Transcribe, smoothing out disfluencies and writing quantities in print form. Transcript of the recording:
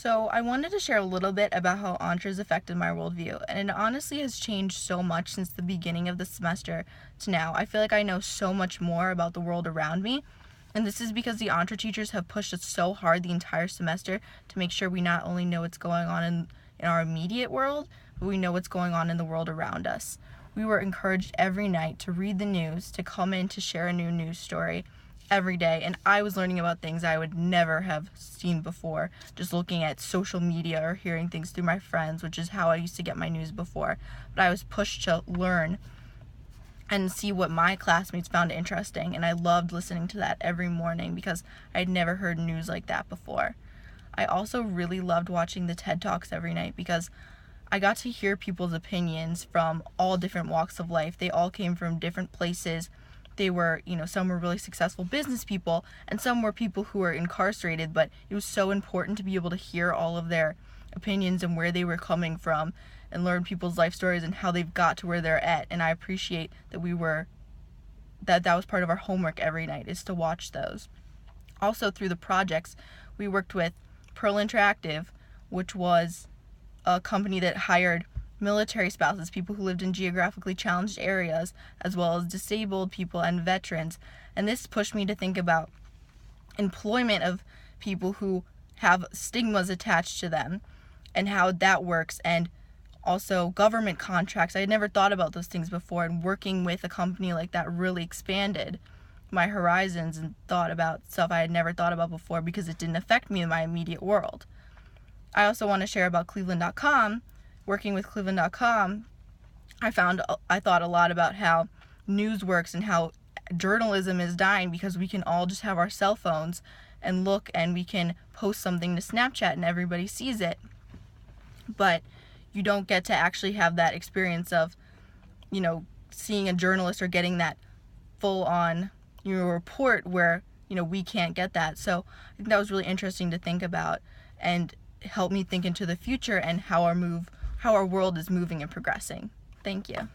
So I wanted to share a little bit about how Entre has affected my worldview, and it honestly has changed so much since the beginning of the semester to now. I feel like I know so much more about the world around me, and this is because the Entre teachers have pushed us so hard the entire semester to make sure we not only know what's going on in our immediate world, but we know what's going on in the world around us. We were encouraged every night to read the news, to come in to share a new news story every day, and I was learning about things I would never have seen before, just looking at social media or hearing things through my friends, which is how I used to get my news before. But I was pushed to learn and see what my classmates found interesting, and I loved listening to that every morning because I had never heard news like that before. I also really loved watching the TED Talks every night because I got to hear people's opinions from all different walks of life. They all came from different places. They were, some were really successful business people, and some were people who were incarcerated, but it was so important to be able to hear all of their opinions and where they were coming from and learn people's life stories and how they've got to where they're at. And I appreciate that that was part of our homework every night, is to watch those. Also, through the projects, we worked with Pearl Interactive, which was a company that hired military spouses, people who lived in geographically challenged areas, as well as disabled people and veterans. And this pushed me to think about employment of people who have stigmas attached to them and how that works, and also government contracts. I had never thought about those things before, and working with a company like that really expanded my horizons and thought about stuff I had never thought about before because it didn't affect me in my immediate world. I also want to share about Cleveland.com. Working with Cleveland.com, I thought a lot about how news works and how journalism is dying because we can all just have our cell phones and look, and we can post something to Snapchat and everybody sees it. But you don't get to actually have that experience of, seeing a journalist or getting that full on report where, we can't get that. So I think that was really interesting to think about and help me think into the future and how our world is moving and progressing. Thank you.